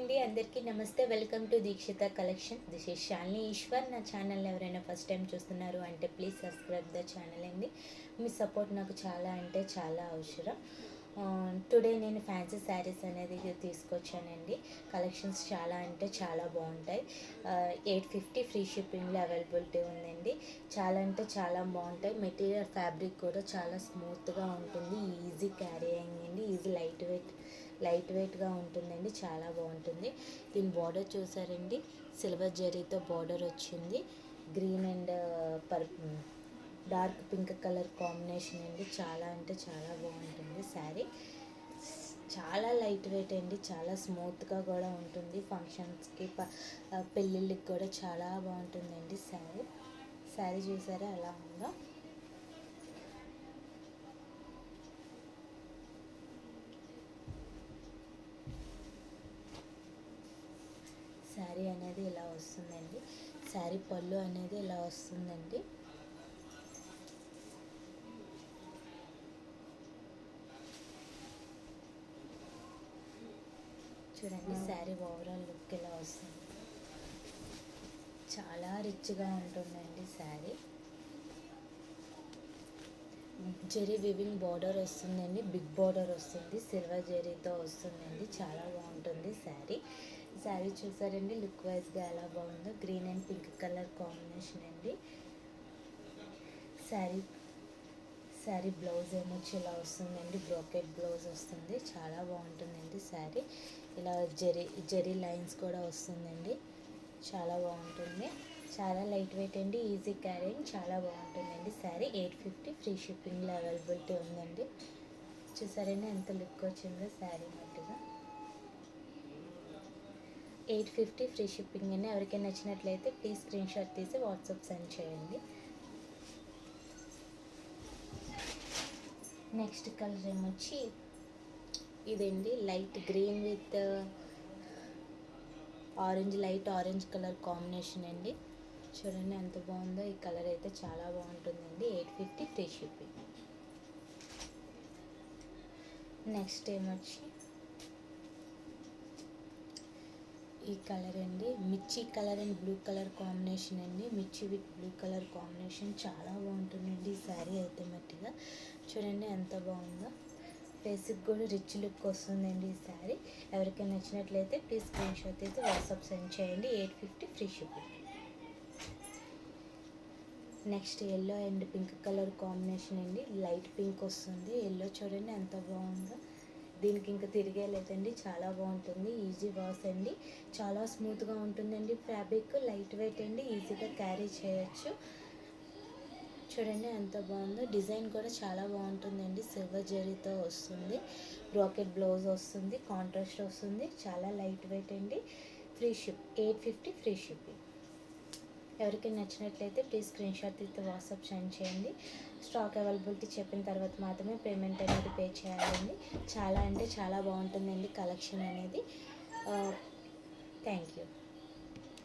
అండి, అందరికీ నమస్తే. Welcome to Dikshita collection. This is Shalini Eshwar. నా ఛానల్ ఎవరైనా ఫస్ట్ టైం చూస్తున్నారు అంటే ప్లీజ్ సబ్స్క్రైబ్ ద ఛానల్ అండి. మీ సపోర్ట్ నాకు చాలా అంటే చాలా అవసరం. టుడే నేను ఫ్యాన్సీ శారీస్ అనేది తీసుకొచ్చానండి. కలెక్షన్స్ చాలా అంటే చాలా బాగుంటాయి. 850 ఫ్రీ షిప్పింగ్లో అవైలబిలిటీ ఉందండి. చాలా అంటే చాలా బాగుంటాయి. మెటీరియల్ ఫ్యాబ్రిక్ కూడా చాలా స్మూత్గా ఉంటుంది. ఈజీ క్యారీయింగ్ అండి. ఈజీ లైట్ వెయిట్గా ఉంటుందండి. చాలా బాగుంటుంది. దీని బార్డర్ చూసారండి, సిల్వర్ జరీతో బార్డర్ వచ్చింది. Green and dark pink colour combination అండి. చాలా అంటే చాలా బాగుంటుంది శారీ. చాలా లైట్ వెయిట్ అండి. చాలా స్మూత్గా కూడా ఉంటుంది. ఫంక్షన్స్కి పెళ్ళిళ్ళకి కూడా చాలా బాగుంటుందండి శారీ చూసారా ఎలా ఉందో. శారీ అనేది ఇలా వస్తుందండి. శారీ పళ్ళు అనేది ఇలా వస్తుందండి. చూడండి శారీ ఓవరాల్ లుక్ ఇలా వస్తుంది. చాలా రిచ్గా ఉంటుందండి శారీ. జరీ వివింగ్ బార్డర్ వస్తుందండి. బిగ్ బార్డర్ వస్తుంది. సిల్వర్ జరీతో వస్తుందండి. చాలా బాగుంటుంది శారీ చూసారండి లుక్ వైజ్గా ఎలా బాగుందో. Green and pink colour combination అండి. శారీ బ్లౌజ్ ఏమొచ్చి ఇలా వస్తుందండి. బ్రోకెట్ బ్లౌజ్ వస్తుంది. చాలా బాగుంటుందండి శారీ. ఇలా జరీ లైన్స్ కూడా వస్తుందండి. చాలా బాగుంటుంది. చాలా లైట్ వెయిట్ అండి. Easy carrying. చాలా బాగుంటుందండి శారీ. 850 ఫ్రీ షిప్పింగ్లో అవైలబిలిటీ ఉందండి. చూసారండి ఎంత లుక్ వచ్చిందో శారీ మట్టుగా. 850 ఫ్రీ షిప్పింగ్ అండి. ఎవరికైనా నచ్చినట్లయితే ప్లీజ్ స్క్రీన్ షాట్ తీసి వాట్సాప్ సెండ్ చేయండి. నెక్స్ట్ కలర్ ఏమొచ్చి ఇదండి, light green with light orange colour combination అండి. చూడండి ఎంత బాగుందో. ఈ కలర్ అయితే చాలా బాగుంటుందండి. 850 ఫ్రీ షిప్పింగ్. నెక్స్ట్ ఏమొచ్చి ఈ కలర్ అండి, మిర్చి colour and blue colour combination అండి. మిర్చి విత్ బ్లూ కలర్ కాంబినేషన్ చాలా బాగుంటుందండి ఈ శారీ అయితే మట్టిగా. చూడండి ఎంత బాగుందో. ఫేస్కి కూడా రిచ్ లుక్ వస్తుందండి ఈ శారీ. ఎవరికైనా నచ్చినట్లయితే ప్లీజ్ స్క్రీన్ షాట్ తీసి వాట్సాప్ సెండ్ చేయండి. 850 free shipping. Next yellow and pink colour combination అండి. లైట్ పింక్ వస్తుంది. ఎల్లో చూడండి ఎంత బాగుందో. దీనికి ఇంకా తిరిగే లేదండి. చాలా బాగుంటుంది. ఈజీ వాష్ అండి. చాలా స్మూత్గా ఉంటుందండి. ఫ్యాబ్రిక్ లైట్ వెయిట్ అండి. ఈజీగా క్యారీ చేయొచ్చు. చూడండి ఎంత బాగుందో. డిజైన్ కూడా చాలా బాగుంటుందండి. సిల్వర్ జరీతో వస్తుంది. బ్రోకెట్ బ్లౌజ్ వస్తుంది. కాంట్రాస్ట్ వస్తుంది. చాలా లైట్ వెయిట్ అండి. 850 ఫ్రీ షిప్పింగ్. ఎవరికైనా నచ్చినట్లయితే ప్లీజ్ స్క్రీన్ షాట్ తీస్తే వాట్సాప్ సెండ్ చేయండి. స్టాక్ అవైలబిలిటీ చెప్పిన తర్వాత మాత్రమే పేమెంట్ అనేది పే చేయాలండి. చాలా అంటే చాలా బాగుంటుందండి కలెక్షన్ అనేది. Thank you.